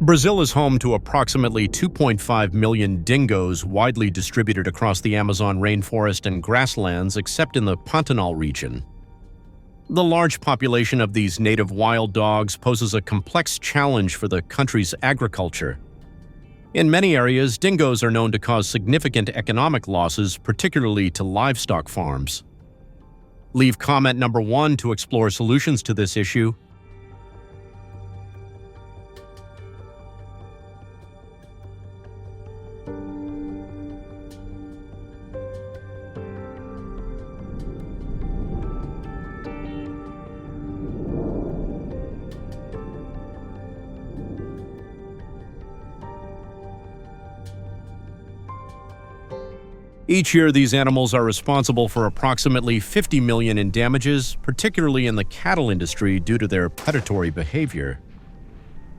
Brazil is home to approximately 2.5 million dingoes widely distributed across the Amazon rainforest and grasslands except in the Pantanal region. The large population of these native wild dogs poses a complex challenge for the country's agriculture. In many areas, dingoes are known to cause significant economic losses, particularly to livestock farms. Leave comment number 1 to explore solutions to this issue. Each year, these animals are responsible for approximately 50 million in damages, particularly in the cattle industry due to their predatory behavior.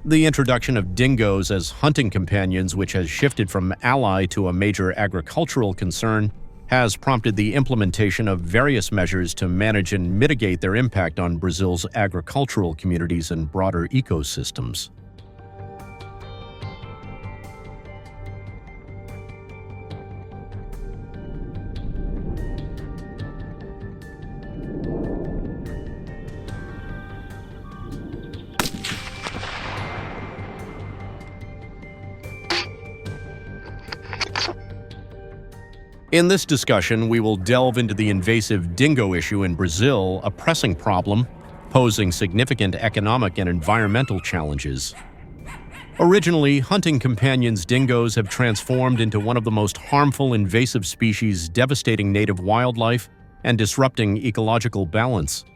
The introduction of dingoes as hunting companions, which has shifted from ally to a major agricultural concern, has prompted the implementation of various measures to manage and mitigate their impact on Brazil's agricultural communities and broader ecosystems. In this discussion, we will delve into the invasive dingo issue in Brazil, a pressing problem posing significant economic and environmental challenges. Originally, hunting companions dingoes have transformed into one of the most harmful invasive species, devastating native wildlife and disrupting ecological balance.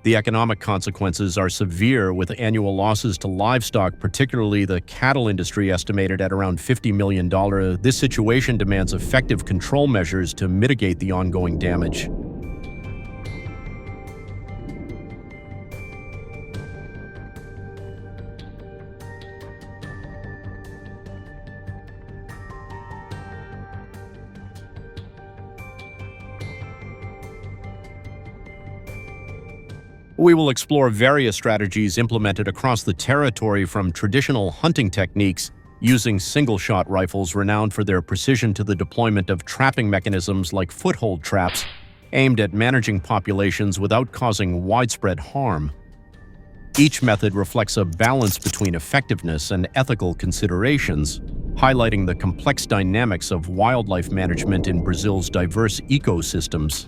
The economic consequences are severe, with annual losses to livestock, particularly the cattle industry, estimated at around $50 million. This situation demands effective control measures to mitigate the ongoing damage. We will explore various strategies implemented across the territory, from traditional hunting techniques using single-shot rifles renowned for their precision to the deployment of trapping mechanisms like foothold traps aimed at managing populations without causing widespread harm. Each method reflects a balance between effectiveness and ethical considerations, highlighting the complex dynamics of wildlife management in Brazil's diverse ecosystems.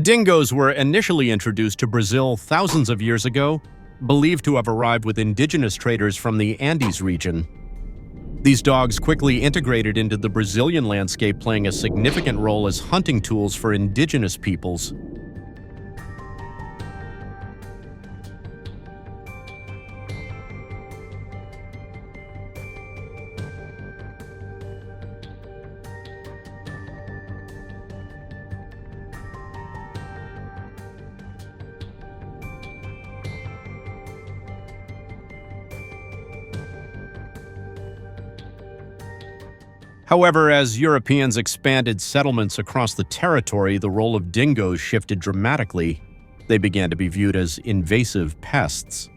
Dingoes were initially introduced to Brazil thousands of years ago, believed to have arrived with indigenous traders from the Andes region. These dogs quickly integrated into the Brazilian landscape, playing a significant role as hunting tools for indigenous peoples. However, as Europeans expanded settlements across the territory, the role of dingoes shifted dramatically. They began to be viewed as invasive pests.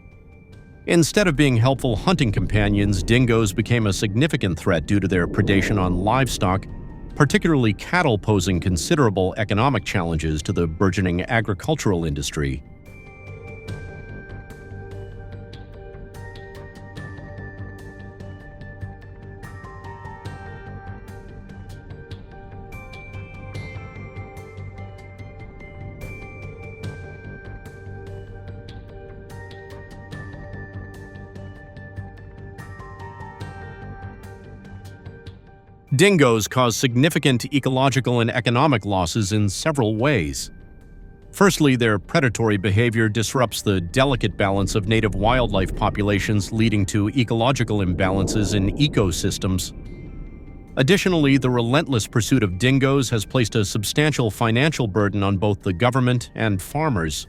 Instead of being helpful hunting companions, dingoes became a significant threat due to their predation on livestock, particularly cattle, posing considerable economic challenges to the burgeoning agricultural industry. Dingoes cause significant ecological and economic losses in several ways. Firstly, their predatory behavior disrupts the delicate balance of native wildlife populations, leading to ecological imbalances in ecosystems. Additionally, the relentless pursuit of dingoes has placed a substantial financial burden on both the government and farmers.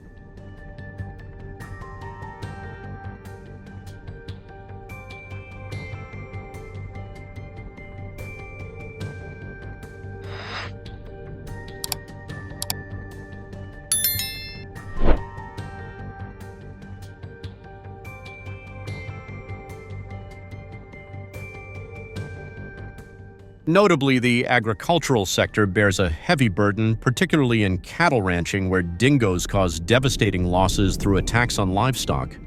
Notably, the agricultural sector bears a heavy burden, particularly in cattle ranching, where dingoes cause devastating losses through attacks on livestock.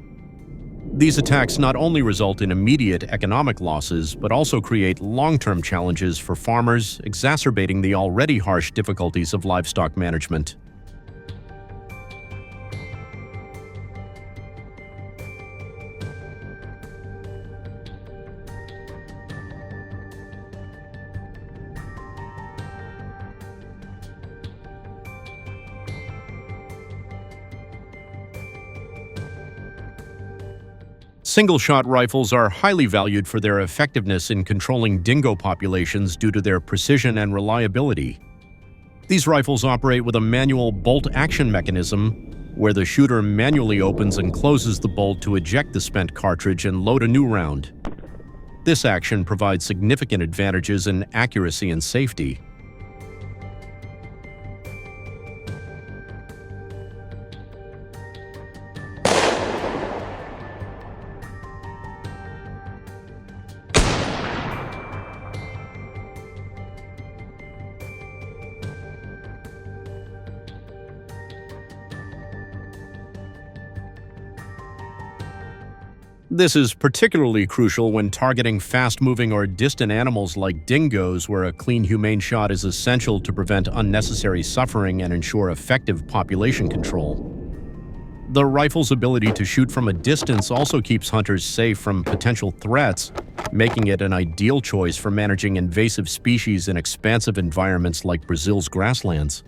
These attacks not only result in immediate economic losses, but also create long-term challenges for farmers, exacerbating the already harsh difficulties of livestock management. Single-shot rifles are highly valued for their effectiveness in controlling dingo populations due to their precision and reliability. These rifles operate with a manual bolt-action mechanism, where the shooter manually opens and closes the bolt to eject the spent cartridge and load a new round. This action provides significant advantages in accuracy and safety. This is particularly crucial when targeting fast-moving or distant animals like dingoes, where a clean, humane shot is essential to prevent unnecessary suffering and ensure effective population control. The rifle's ability to shoot from a distance also keeps hunters safe from potential threats, making it an ideal choice for managing invasive species in expansive environments like Brazil's grasslands.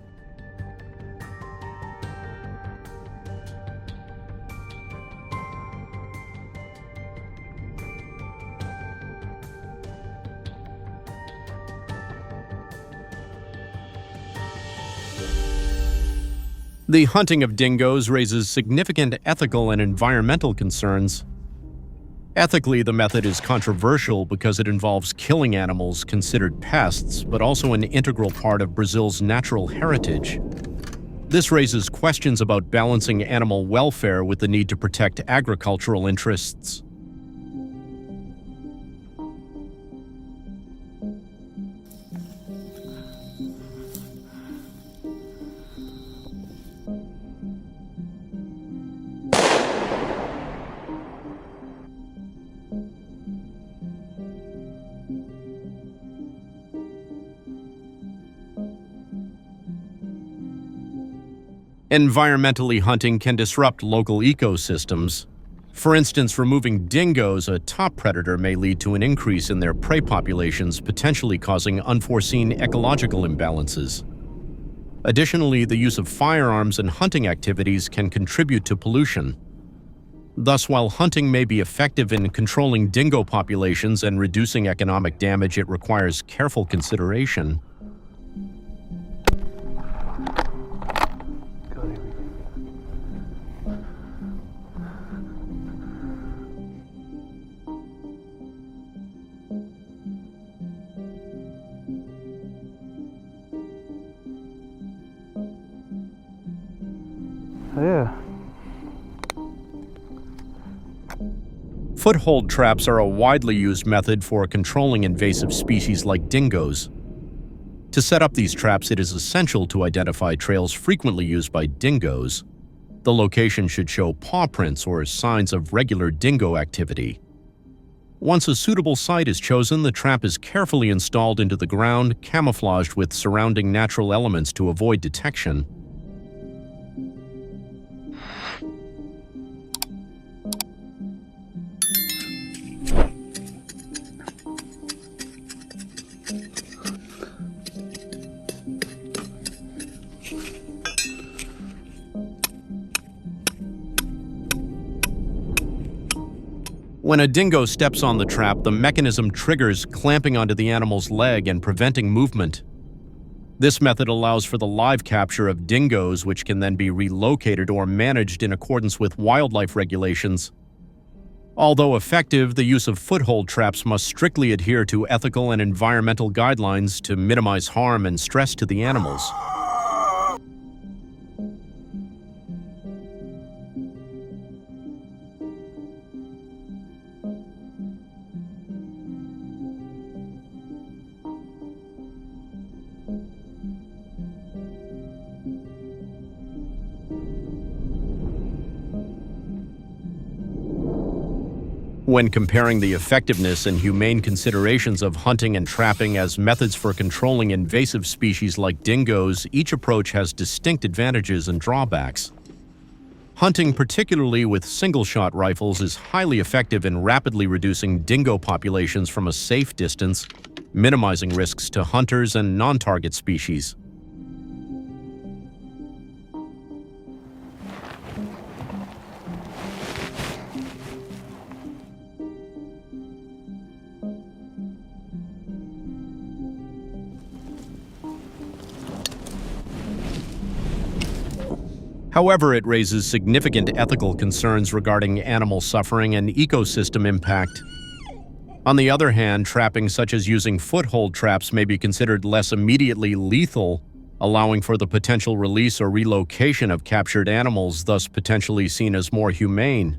The hunting of dingoes raises significant ethical and environmental concerns. Ethically, the method is controversial because it involves killing animals considered pests, but also an integral part of Brazil's natural heritage. This raises questions about balancing animal welfare with the need to protect agricultural interests. Environmentally, hunting can disrupt local ecosystems. For instance, removing dingoes, a top predator, may lead to an increase in their prey populations, potentially causing unforeseen ecological imbalances. Additionally, the use of firearms and hunting activities can contribute to pollution. Thus, while hunting may be effective in controlling dingo populations and reducing economic damage, it requires careful consideration. Yeah. Foothold traps are a widely used method for controlling invasive species like dingoes. To set up these traps, it is essential to identify trails frequently used by dingoes. The location should show paw prints or signs of regular dingo activity. Once a suitable site is chosen, the trap is carefully installed into the ground, camouflaged with surrounding natural elements to avoid detection. When a dingo steps on the trap, the mechanism triggers, clamping onto the animal's leg and preventing movement. This method allows for the live capture of dingoes, which can then be relocated or managed in accordance with wildlife regulations. Although effective, the use of foothold traps must strictly adhere to ethical and environmental guidelines to minimize harm and stress to the animals. When comparing the effectiveness and humane considerations of hunting and trapping as methods for controlling invasive species like dingoes, each approach has distinct advantages and drawbacks. Hunting, particularly with single-shot rifles, is highly effective in rapidly reducing dingo populations from a safe distance, minimizing risks to hunters and non-target species. However, it raises significant ethical concerns regarding animal suffering and ecosystem impact. On the other hand, trapping such as using foothold traps may be considered less immediately lethal, allowing for the potential release or relocation of captured animals, thus potentially seen as more humane.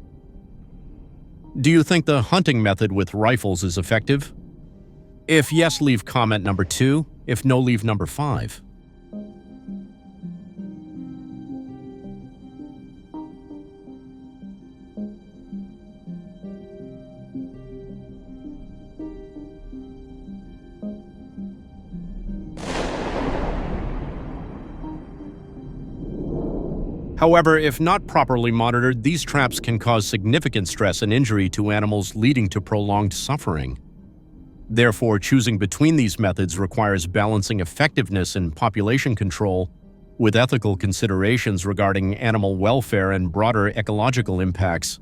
Do you think the hunting method with rifles is effective? If yes, leave comment number 2. If no, leave number 5. However, if not properly monitored, these traps can cause significant stress and injury to animals, leading to prolonged suffering. Therefore, choosing between these methods requires balancing effectiveness in population control with ethical considerations regarding animal welfare and broader ecological impacts.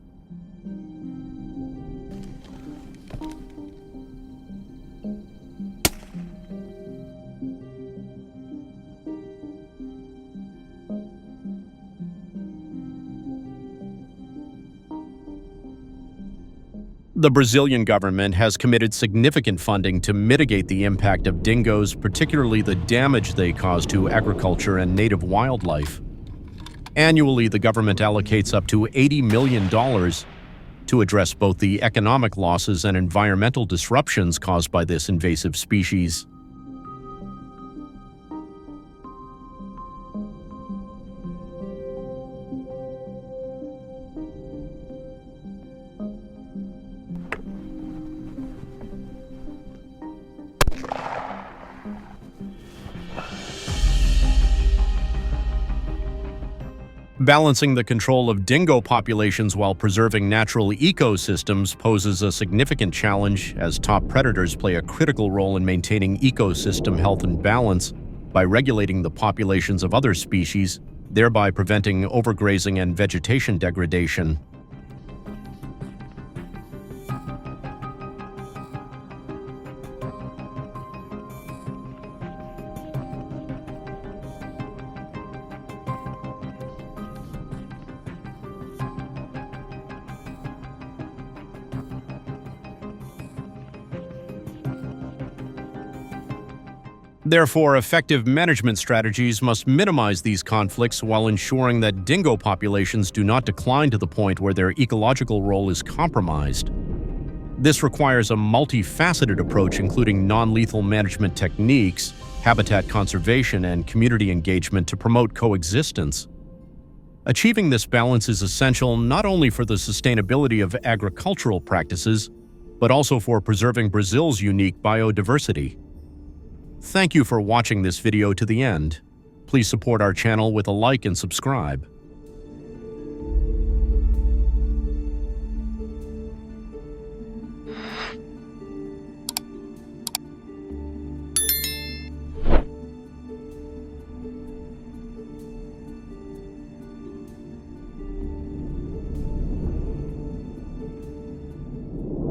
The Brazilian government has committed significant funding to mitigate the impact of dingoes, particularly the damage they cause to agriculture and native wildlife. Annually, the government allocates up to $80 million to address both the economic losses and environmental disruptions caused by this invasive species. Balancing the control of dingo populations while preserving natural ecosystems poses a significant challenge, as top predators play a critical role in maintaining ecosystem health and balance by regulating the populations of other species, thereby preventing overgrazing and vegetation degradation. Therefore, effective management strategies must minimize these conflicts while ensuring that dingo populations do not decline to the point where their ecological role is compromised. This requires a multifaceted approach, including non-lethal management techniques, habitat conservation, and community engagement to promote coexistence. Achieving this balance is essential not only for the sustainability of agricultural practices, but also for preserving Brazil's unique biodiversity. Thank you for watching this video to the end. Please support our channel with a like and subscribe.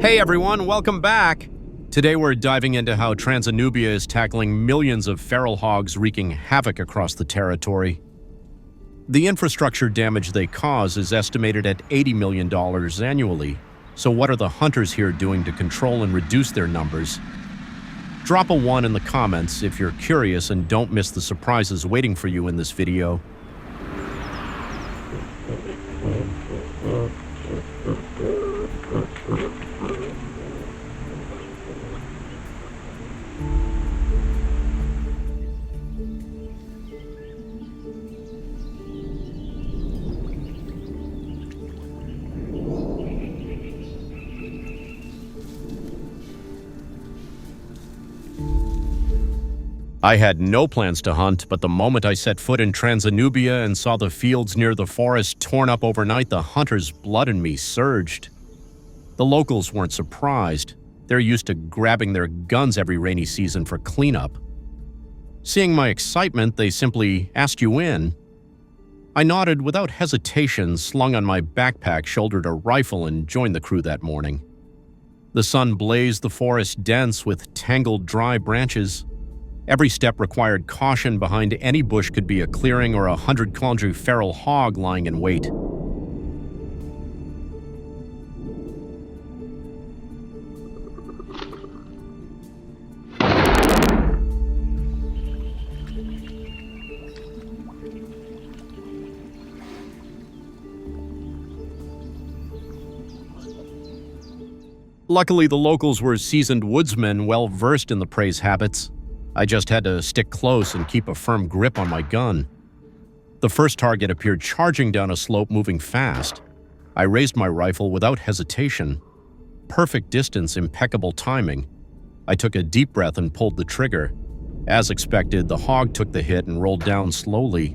Hey everyone, welcome back! Today we're diving into how Tanzania is tackling millions of feral hogs wreaking havoc across the territory. The infrastructure damage they cause is estimated at $80 million annually. So what are the hunters here doing to control and reduce their numbers? Drop a 1 in the comments if you're curious and don't miss the surprises waiting for you in this video. I had no plans to hunt, but the moment I set foot in Tanzania and saw the fields near the forest torn up overnight, the hunter's blood in me surged. The locals weren't surprised. They're used to grabbing their guns every rainy season for cleanup. Seeing my excitement, they simply asked you in. I nodded without hesitation, slung on my backpack, shouldered a rifle, and joined the crew that morning. The sun blazed the forest dense with tangled dry branches. Every step required caution. Behind any bush could be a clearing or 100-kilogram feral hog lying in wait. Luckily, the locals were seasoned woodsmen, well-versed in the prey's habits. I just had to stick close and keep a firm grip on my gun. The first target appeared charging down a slope, moving fast. I raised my rifle without hesitation. Perfect distance, impeccable timing. I took a deep breath and pulled the trigger. As expected, the hog took the hit and rolled down slowly.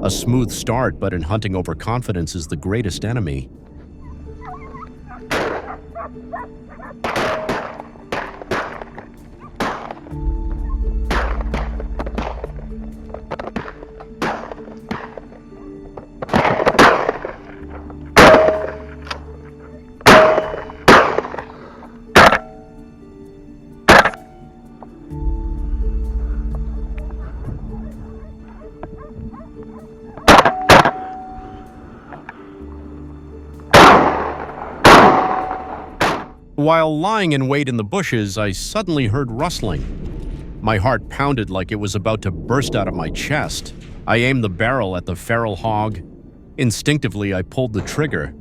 A smooth start, but in hunting, overconfidence is the greatest enemy. While lying in wait in the bushes, I suddenly heard rustling. My heart pounded like it was about to burst out of my chest. I aimed the barrel at the feral hog. Instinctively, I pulled the trigger.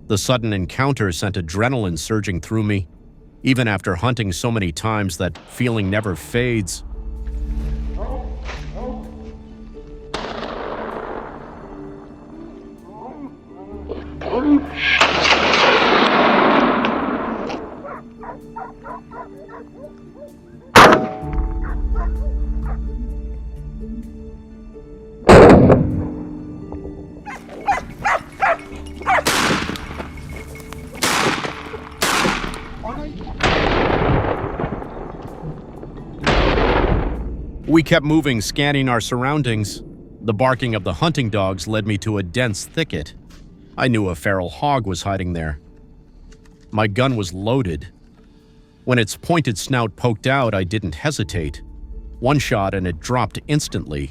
The sudden encounter sent adrenaline surging through me. Even after hunting so many times, that feeling never fades. We kept moving, scanning our surroundings. The barking of the hunting dogs led me to a dense thicket. I knew a feral hog was hiding there. My gun was loaded. When its pointed snout poked out, I didn't hesitate. One shot and it dropped instantly.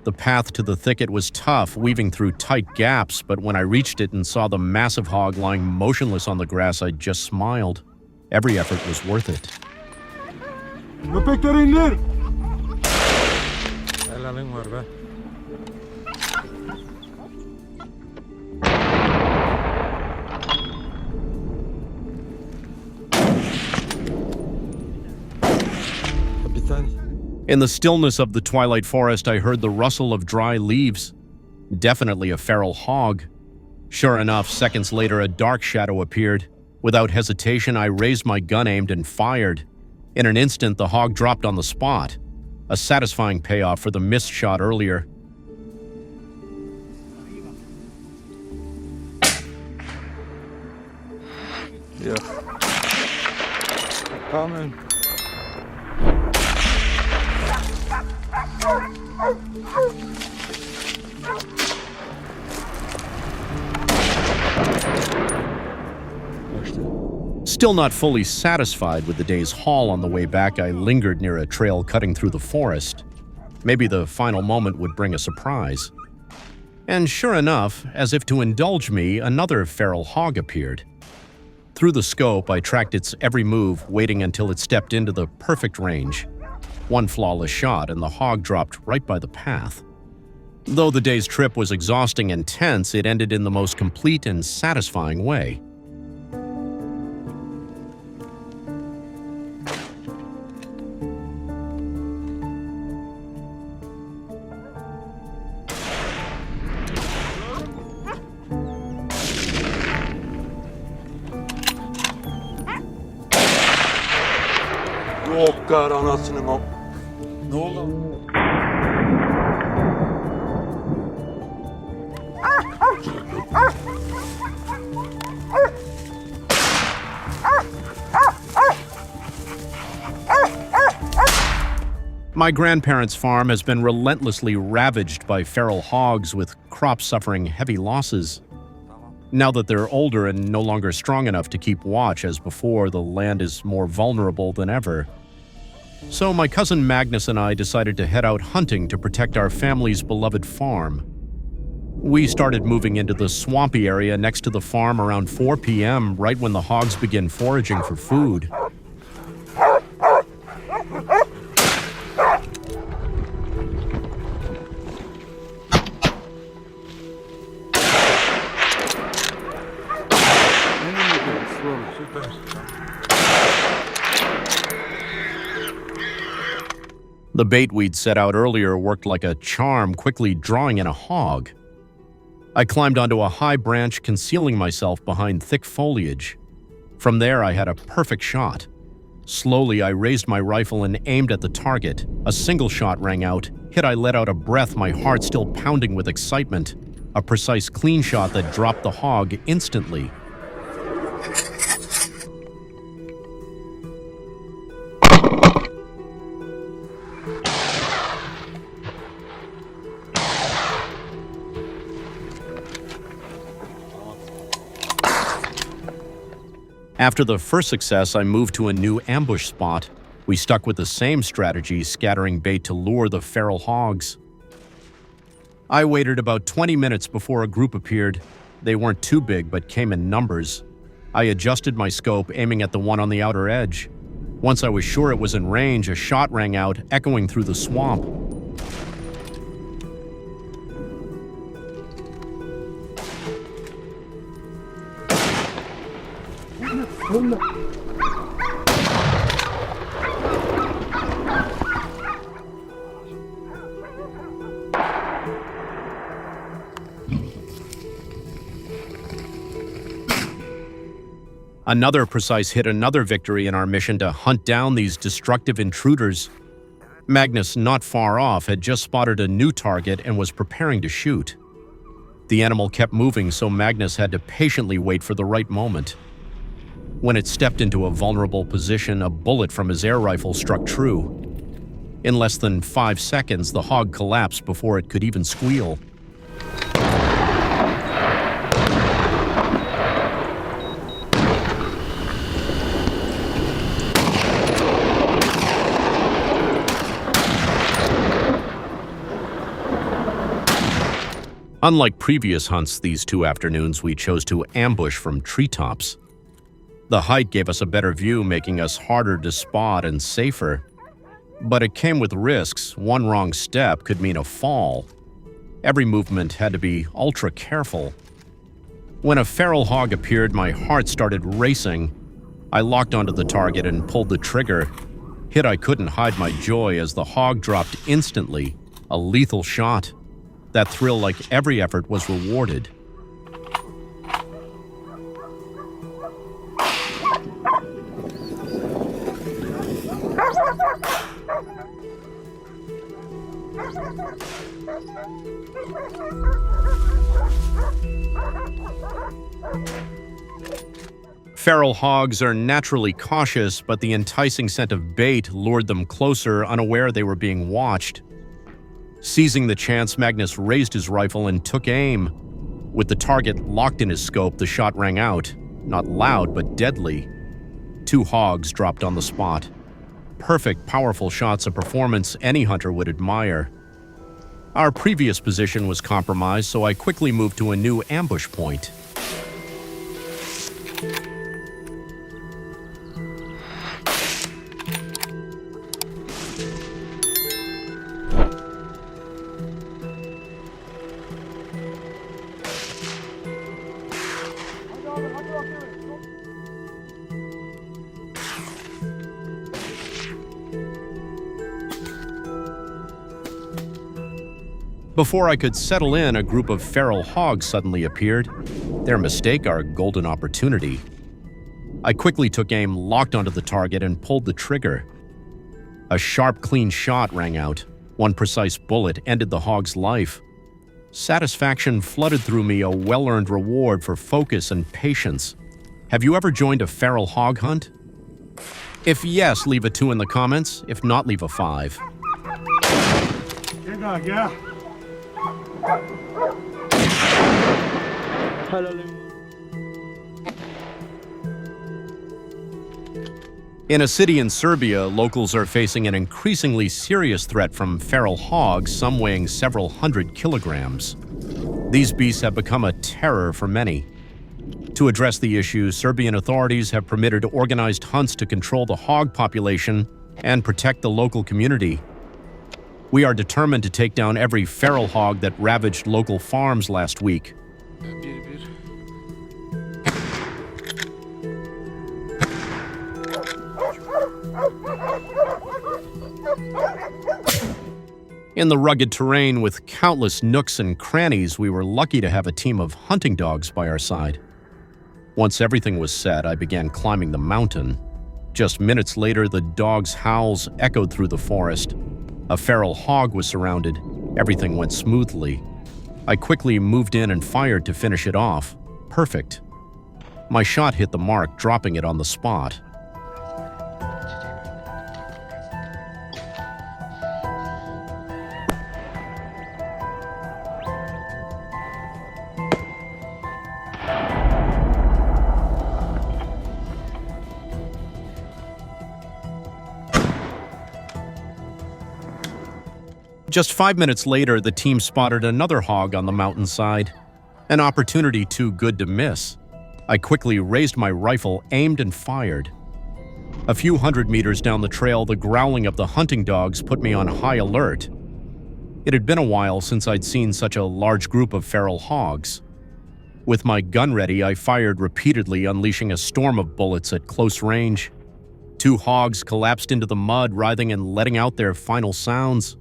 The path to the thicket was tough, weaving through tight gaps, but when I reached it and saw the massive hog lying motionless on the grass, I just smiled. Every effort was worth it. In the stillness of the twilight forest, I heard the rustle of dry leaves. Definitely a feral hog. Sure enough, seconds later, a dark shadow appeared. Without hesitation, I raised my gun, aimed, and fired. In an instant, the hog dropped on the spot. A satisfying payoff for the missed shot earlier. Yeah. Coming. Still not fully satisfied with the day's haul, on the way back I lingered near a trail cutting through the forest. Maybe the final moment would bring a surprise. And sure enough, as if to indulge me, another feral hog appeared. Through the scope, I tracked its every move, waiting until it stepped into the perfect range. One flawless shot, and the hog dropped right by the path. Though the day's trip was exhausting and tense, it ended in the most complete and satisfying way. Yok anasının o. Ne oldu? My grandparents' farm has been relentlessly ravaged by feral hogs, with crops suffering heavy losses. Now that they're older and no longer strong enough to keep watch as before, the land is more vulnerable than ever. So my cousin Magnus and I decided to head out hunting to protect our family's beloved farm. We started moving into the swampy area next to the farm around 4 p.m., right when the hogs begin foraging for food. The bait we'd set out earlier worked like a charm, quickly drawing in a hog. I climbed onto a high branch, concealing myself behind thick foliage. From there, I had a perfect shot. Slowly, I raised my rifle and aimed at the target. A single shot rang out. Hit, I let out a breath, my heart still pounding with excitement. A precise, clean shot that dropped the hog instantly. After the first success, I moved to a new ambush spot. We stuck with the same strategy, scattering bait to lure the feral hogs. I waited about 20 minutes before a group appeared. They weren't too big, but came in numbers. I adjusted my scope, aiming at the one on the outer edge. Once I was sure it was in range, a shot rang out, echoing through the swamp. Another precise hit, another victory in our mission to hunt down these destructive intruders. Magnus, not far off, had just spotted a new target and was preparing to shoot. The animal kept moving, so Magnus had to patiently wait for the right moment. When it stepped into a vulnerable position, a bullet from his air rifle struck true. In less than 5 seconds, the hog collapsed before it could even squeal. Unlike previous hunts these 2 afternoons, we chose to ambush from treetops. The height gave us a better view, making us harder to spot and safer. But it came with risks. One wrong step could mean a fall. Every movement had to be ultra careful. When a feral hog appeared, my heart started racing. I locked onto the target and pulled the trigger. Hit, I couldn't hide my joy as the hog dropped instantly. A lethal shot. That thrill, like every effort, was rewarded. Feral hogs are naturally cautious, but the enticing scent of bait lured them closer, unaware they were being watched. Seizing the chance, Magnus raised his rifle and took aim. With the target locked in his scope, the shot rang out. Not loud, but deadly. 2 hogs dropped on the spot. Perfect, powerful shots of performance any hunter would admire. Our previous position was compromised, so I quickly moved to a new ambush point. Before I could settle in, a group of feral hogs suddenly appeared. Their mistake our golden opportunity. I quickly took aim, locked onto the target, and pulled the trigger. A sharp, clean shot rang out. One precise bullet ended the hog's life. Satisfaction flooded through me, a well-earned reward for focus and patience. Have you ever joined a feral hog hunt? If yes, leave a 2 in the comments. If not, leave a 5. In a city in Serbia, locals are facing an increasingly serious threat from feral hogs, some weighing several hundred kilograms. These beasts have become a terror for many. To address the issue, Serbian authorities have permitted organized hunts to control the hog population and protect the local community. We are determined to take down every feral hog that ravaged local farms last week. In the rugged terrain with countless nooks and crannies, we were lucky to have a team of hunting dogs by our side. Once everything was set, I began climbing the mountain. Just minutes later, the dogs' howls echoed through the forest. A feral hog was surrounded. Everything went smoothly. I quickly moved in and fired to finish it off. Perfect. My shot hit the mark, dropping it on the spot. Just 5 minutes later, the team spotted another hog on the mountainside. An opportunity too good to miss. I quickly raised my rifle, aimed and fired. A few hundred meters down the trail, the growling of the hunting dogs put me on high alert. It had been a while since I'd seen such a large group of feral hogs. With my gun ready, I fired repeatedly, unleashing a storm of bullets at close range. 2 hogs collapsed into the mud, writhing and letting out their final sounds.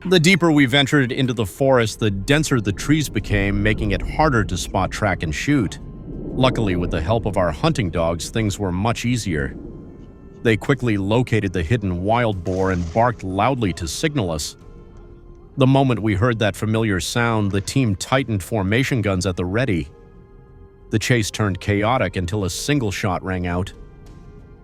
The deeper we ventured into the forest, the denser the trees became, making it harder to spot, track, and shoot. Luckily, with the help of our hunting dogs, things were much easier. They quickly located the hidden wild boar and barked loudly to signal us. The moment we heard that familiar sound, the team tightened formation guns at the ready. The chase turned chaotic until a single shot rang out.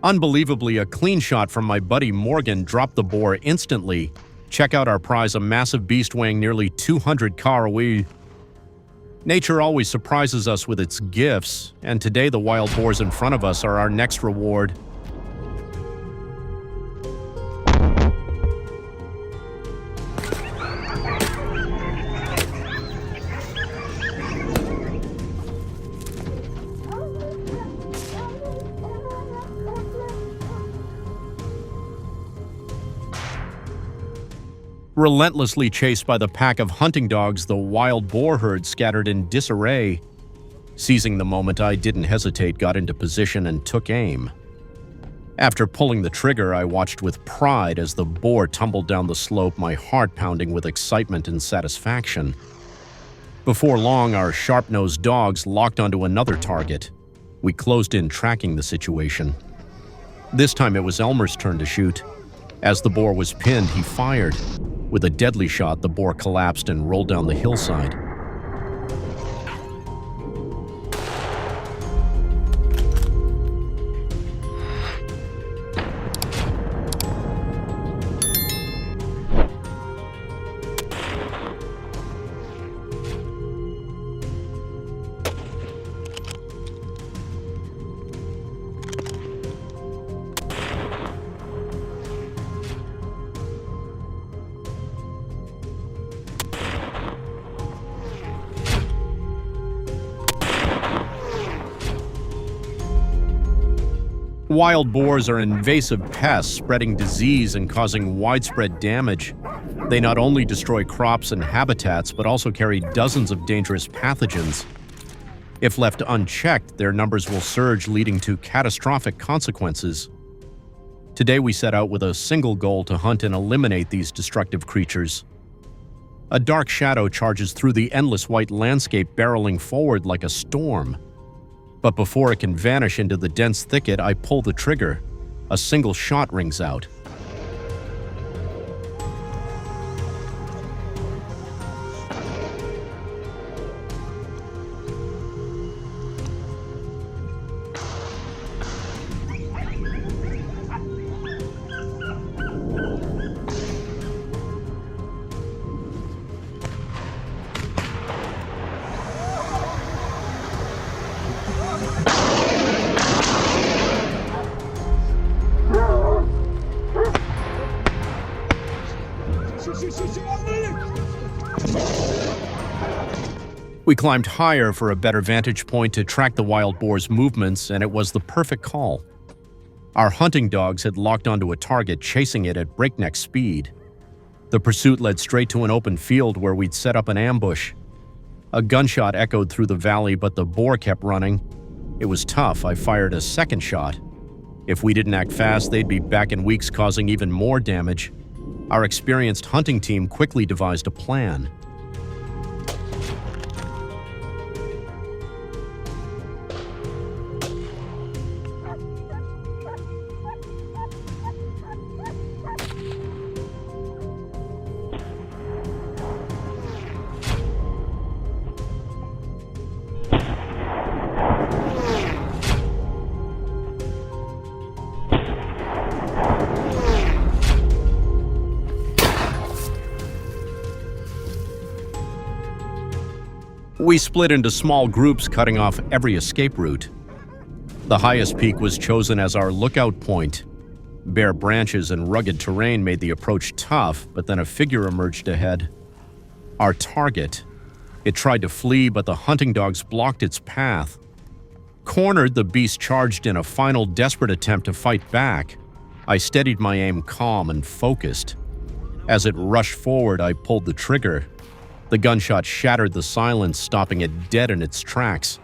Unbelievably, a clean shot from my buddy Morgan dropped the boar instantly. Check out our prize, a massive beast weighing nearly 200 kg. Nature always surprises us with its gifts, and today the wild boars in front of us are our next reward. Relentlessly chased by the pack of hunting dogs, the wild boar herd scattered in disarray. Seizing the moment, I didn't hesitate, got into position, and took aim. After pulling the trigger, I watched with pride as the boar tumbled down the slope, my heart pounding with excitement and satisfaction. Before long, our sharp-nosed dogs locked onto another target. We closed in, tracking the situation. This time it was Elmer's turn to shoot. As the boar was pinned, he fired. With a deadly shot, the boar collapsed and rolled down the hillside. Wild boars are invasive pests spreading disease and causing widespread damage. They not only destroy crops and habitats, but also carry dozens of dangerous pathogens. If left unchecked, their numbers will surge, leading to catastrophic consequences. Today we set out with a single goal: to hunt and eliminate these destructive creatures. A dark shadow charges through the endless white landscape, barreling forward like a storm. But before it can vanish into the dense thicket, I pull the trigger. A single shot rings out. We climbed higher for a better vantage point to track the wild boar's movements, and it was the perfect call. Our hunting dogs had locked onto a target, chasing it at breakneck speed. The pursuit led straight to an open field where we'd set up an ambush. A gunshot echoed through the valley, but the boar kept running. It was tough. I fired a second shot. If we didn't act fast, they'd be back in weeks, causing even more damage. Our experienced hunting team quickly devised a plan. We split into small groups, cutting off every escape route. The highest peak was chosen as our lookout point. Bare branches and rugged terrain made the approach tough, but then a figure emerged ahead. Our target. It tried to flee, but the hunting dogs blocked its path. Cornered, the beast charged in a final desperate attempt to fight back. I steadied my aim, calm and focused. As it rushed forward, I pulled the trigger. The gunshot shattered the silence, stopping it dead in its tracks.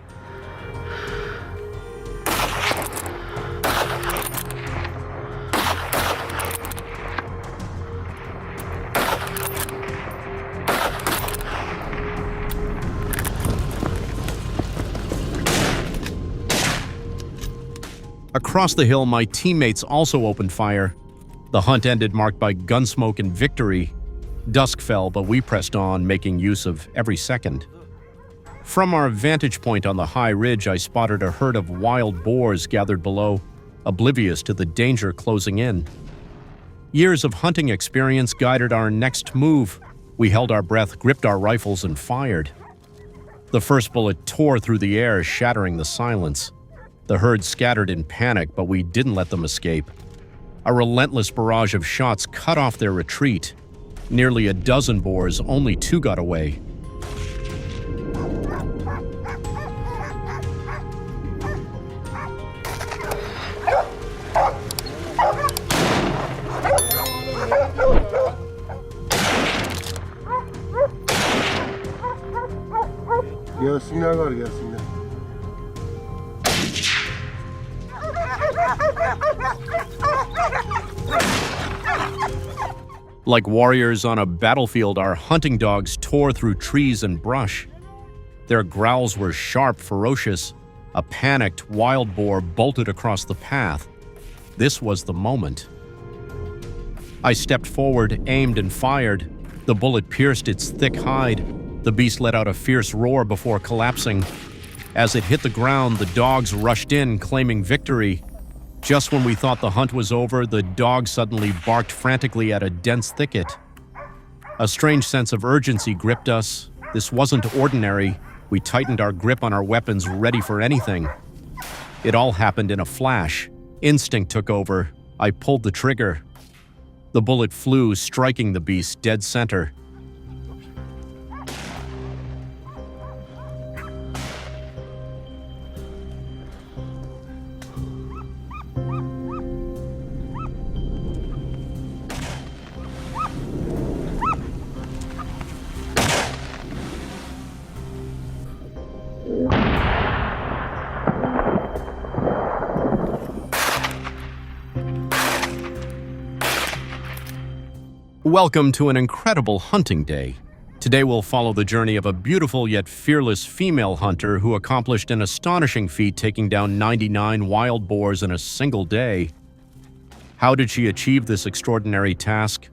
Across the hill, my teammates also opened fire. The hunt ended, marked by gunsmoke and victory. Dusk fell, but we pressed on, making use of every second. From our vantage point on the high ridge, I spotted a herd of wild boars gathered below, oblivious to the danger closing in. Years of hunting experience guided our next move. We held our breath, gripped our rifles, and fired. The first bullet tore through the air, shattering the silence. The herd scattered in panic, but we didn't let them escape. A relentless barrage of shots cut off their retreat. Nearly a dozen boars, only 2 got away. Like warriors on a battlefield, our hunting dogs tore through trees and brush. Their growls were sharp, ferocious. A panicked wild boar bolted across the path. This was the moment. I stepped forward, aimed, and fired. The bullet pierced its thick hide. The beast let out a fierce roar before collapsing. As it hit the ground, the dogs rushed in, claiming victory. Just when we thought the hunt was over, the dog suddenly barked frantically at a dense thicket. A strange sense of urgency gripped us. This wasn't ordinary. We tightened our grip on our weapons, ready for anything. It all happened in a flash. Instinct took over. I pulled the trigger. The bullet flew, striking the beast dead center. Welcome to an incredible hunting day. Today we'll follow the journey of a beautiful yet fearless female hunter who accomplished an astonishing feat taking down 99 wild boars in a single day. How did she achieve this extraordinary task?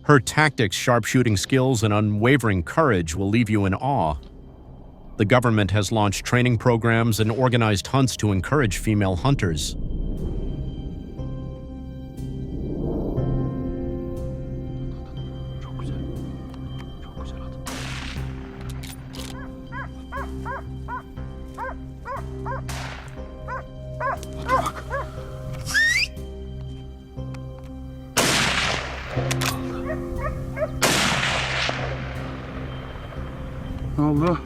Her tactics, sharpshooting skills, and unwavering courage will leave you in awe. The government has launched training programs and organized hunts to encourage female hunters. Ne oldu?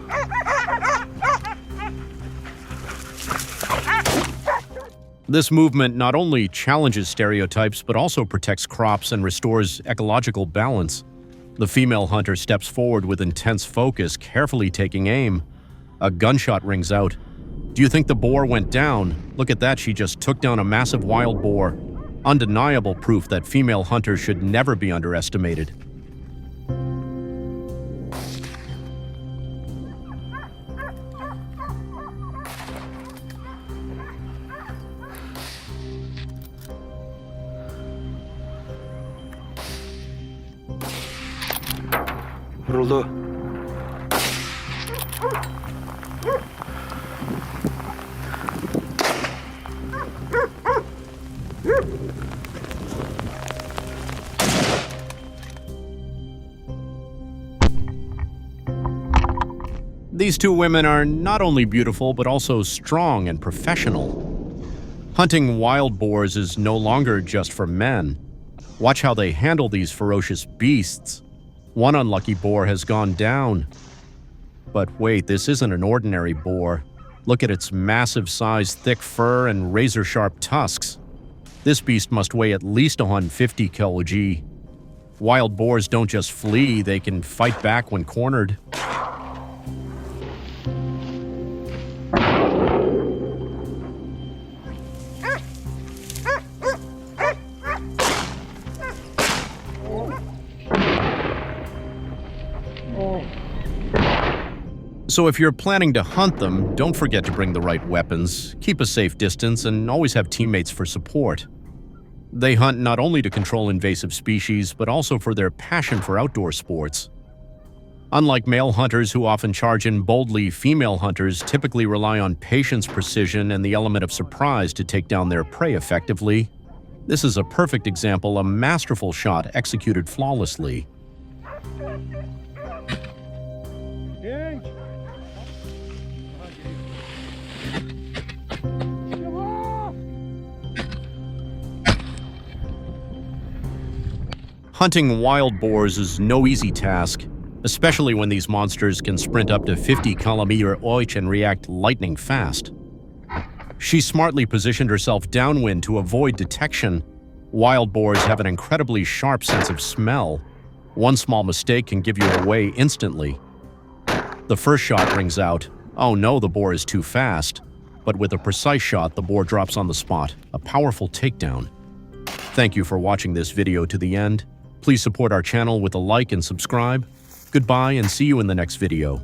This movement not only challenges stereotypes but also protects crops and restores ecological balance. The female hunter steps forward with intense focus, carefully taking aim. A gunshot rings out. Do you think the boar went down? Look at that, she just took down a massive wild boar. Undeniable proof that female hunters should never be underestimated. Vuruldu. These two women are not only beautiful but also strong and professional. Hunting wild boars is no longer just for men. Watch how they handle these ferocious beasts. One unlucky boar has gone down. But wait, this isn't an ordinary boar. Look at its massive size, thick fur, and razor-sharp tusks. This beast must weigh at least 150 kg. Wild boars don't just flee, they can fight back when cornered. So if you're planning to hunt them, don't forget to bring the right weapons, keep a safe distance, and always have teammates for support. They hunt not only to control invasive species, but also for their passion for outdoor sports. Unlike male hunters who often charge in boldly, female hunters typically rely on patience, precision, and the element of surprise to take down their prey effectively. This is a perfect example, a masterful shot executed flawlessly. Hunting wild boars is no easy task, especially when these monsters can sprint up to 50 km/h and react lightning fast. She smartly positioned herself downwind to avoid detection. Wild boars have an incredibly sharp sense of smell. One small mistake can give you away instantly. The first shot rings out. Oh no, the boar is too fast. But with a precise shot, the boar drops on the spot. A powerful takedown. Thank you for watching this video to the end. Please support our channel with a like and subscribe. Goodbye and see you in the next video.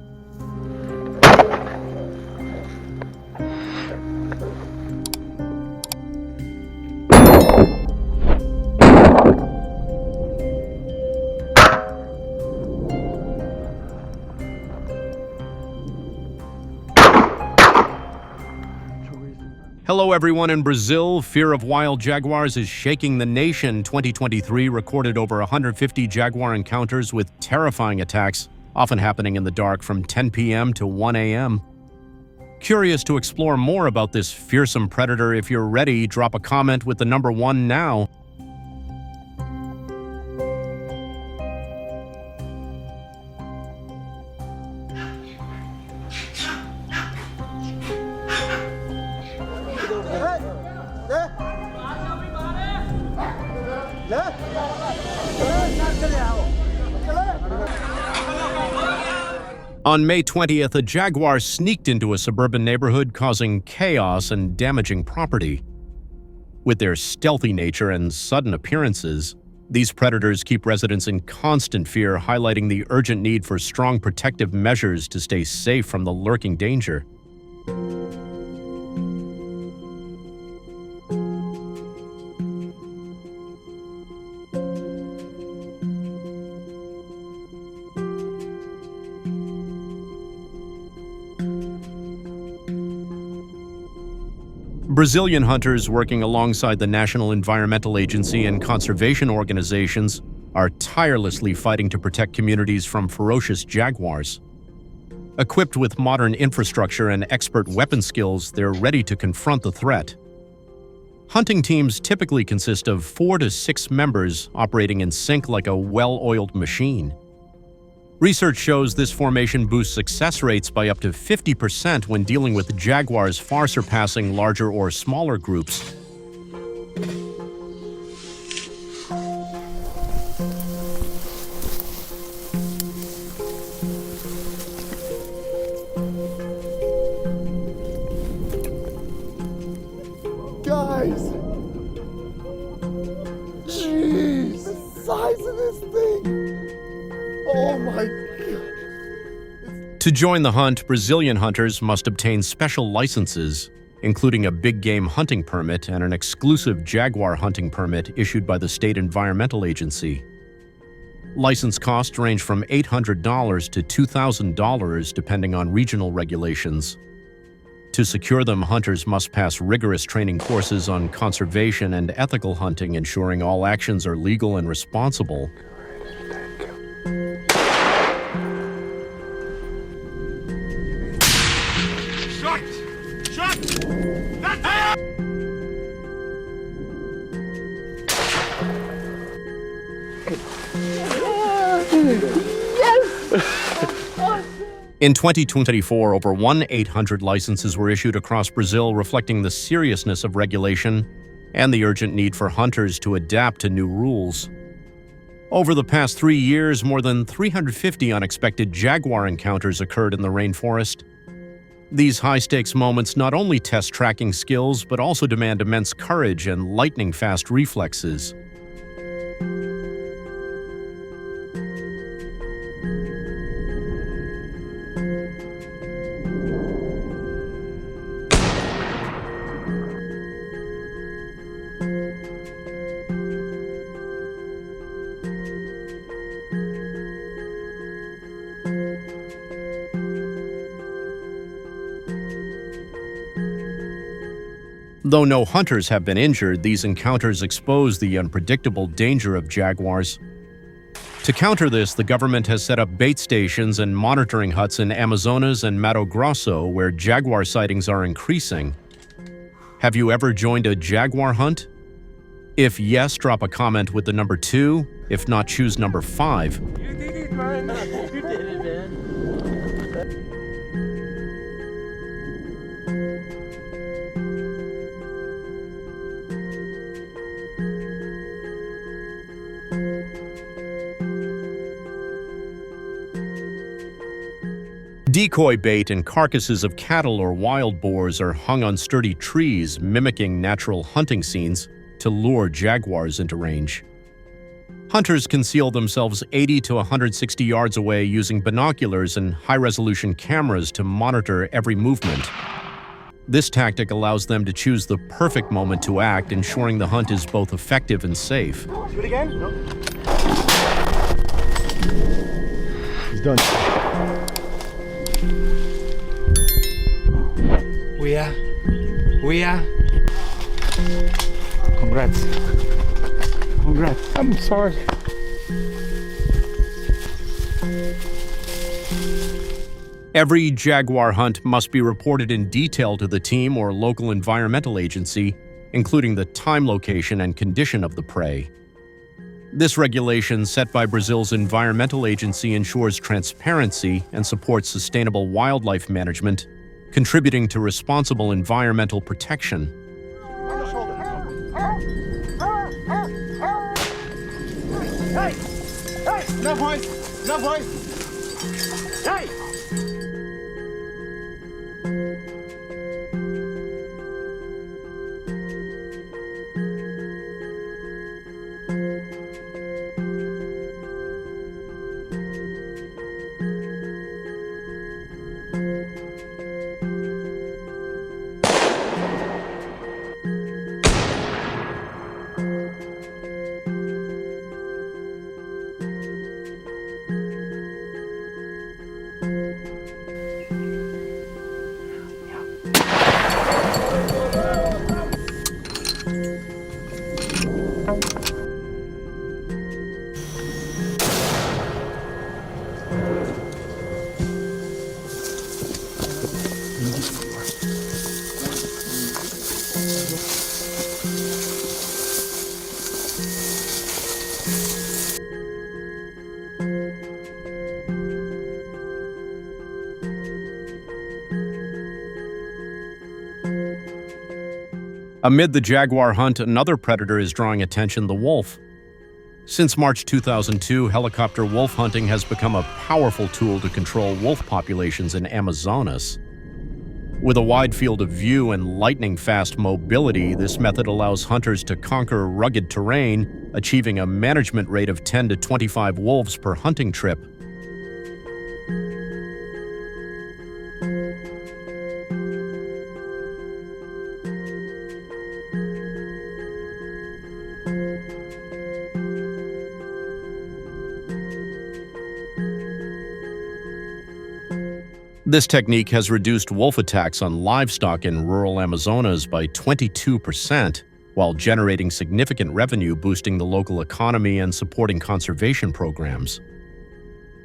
Hello everyone in Brazil. Fear of wild jaguars is shaking the nation. 2023 recorded over 150 jaguar encounters with terrifying attacks, often happening in the dark from 10 p.m. to 1 a.m. Curious to explore more about this fearsome predator? If you're ready, drop a comment with the number 1 now. On May 20th, a jaguar sneaked into a suburban neighborhood, causing chaos and damaging property. With their stealthy nature and sudden appearances, These predators keep residents in constant fear, highlighting the urgent need for strong protective measures to stay safe from the lurking danger. Brazilian hunters working alongside the National Environmental Agency and conservation organizations are tirelessly fighting to protect communities from ferocious jaguars. Equipped with modern infrastructure and expert weapon skills, they're ready to confront the threat. Hunting teams typically consist of 4 to 6 members operating in sync like a well-oiled machine. Research shows this formation boosts success rates by up to 50% when dealing with jaguars, far surpassing larger or smaller groups. Guys! Jeez! The size of this thing! Oh my God! To join the hunt, Brazilian hunters must obtain special licenses, including a big game hunting permit and an exclusive jaguar hunting permit issued by the state environmental agency. License costs range from $800 to $2,000 depending on regional regulations. To secure them, hunters must pass rigorous training courses on conservation and ethical hunting, ensuring all actions are legal and responsible. In 2024, over 1,800 licenses were issued across Brazil, reflecting the seriousness of regulation and the urgent need for hunters to adapt to new rules. Over the past 3 years, more than 350 unexpected jaguar encounters occurred in the rainforest. These high-stakes moments not only test tracking skills, but also demand immense courage and lightning-fast reflexes. Though no hunters have been injured, these encounters expose the unpredictable danger of jaguars. To counter this, the government has set up bait stations and monitoring huts in Amazonas and Mato Grosso, where jaguar sightings are increasing. Have you ever joined a jaguar hunt? If yes, drop a comment with the number 2. If not, choose number 5. You did it, man! You did it, man! Decoy bait and carcasses of cattle or wild boars are hung on sturdy trees, mimicking natural hunting scenes to lure jaguars into range. Hunters conceal themselves 80 to 160 yards away using binoculars and high-resolution cameras to monitor every movement. This tactic allows them to choose the perfect moment to act, ensuring the hunt is both effective and safe. Do it again? No. He's done. We are. Congrats. I'm sorry. Every jaguar hunt must be reported in detail to the team or local environmental agency, including the time, location, and condition of the prey. This regulation, set by Brazil's environmental agency, ensures transparency and supports sustainable wildlife management, contributing to responsible environmental protection. Hey! Hey! No voice! No voice! Hey! Amid the jaguar hunt, another predator is drawing attention: the wolf. Since March 2002, helicopter wolf hunting has become a powerful tool to control wolf populations in Amazonas. With a wide field of view and lightning-fast mobility, this method allows hunters to conquer rugged terrain, achieving a management rate of 10 to 25 wolves per hunting trip. This technique has reduced wolf attacks on livestock in rural Amazonas by 22%, while generating significant revenue, boosting the local economy and supporting conservation programs.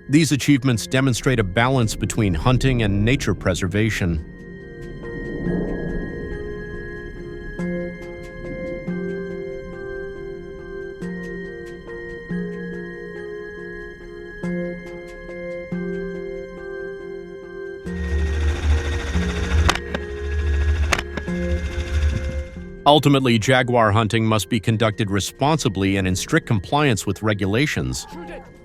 These achievements demonstrate a balance between hunting and nature preservation. Ultimately, jaguar hunting must be conducted responsibly and in strict compliance with regulations.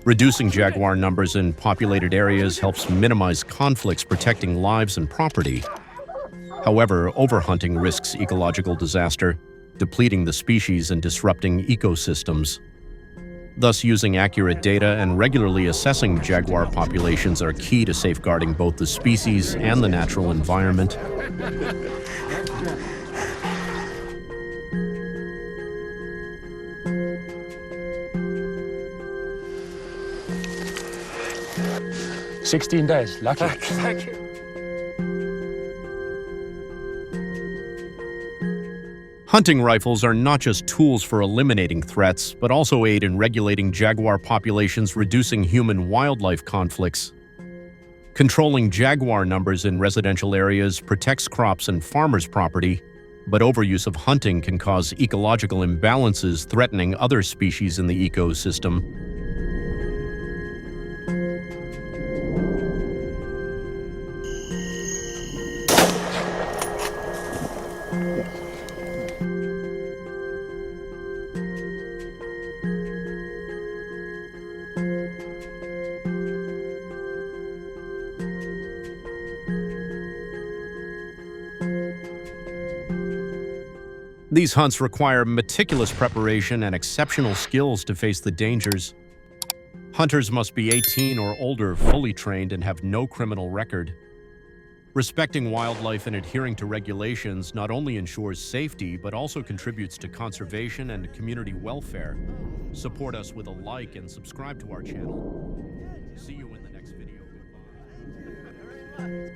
Reducing jaguar numbers in populated areas helps minimize conflicts, protecting lives and property. However, overhunting risks ecological disaster, depleting the species and disrupting ecosystems. Thus, using accurate data and regularly assessing jaguar populations are key to safeguarding both the species and the natural environment. "16 days, lucky." Thank you. Hunting rifles are not just tools for eliminating threats, but also aid in regulating jaguar populations, reducing human-wildlife conflicts. Controlling jaguar numbers in residential areas protects crops and farmers' property, but overuse of hunting can cause ecological imbalances, threatening other species in the ecosystem. These hunts require meticulous preparation and exceptional skills to face the dangers. Hunters must be 18 or older, fully trained, and have no criminal record. Respecting wildlife and adhering to regulations not only ensures safety, but also contributes to conservation and community welfare. Support us with a like and subscribe to our channel. See you in the next video. Goodbye.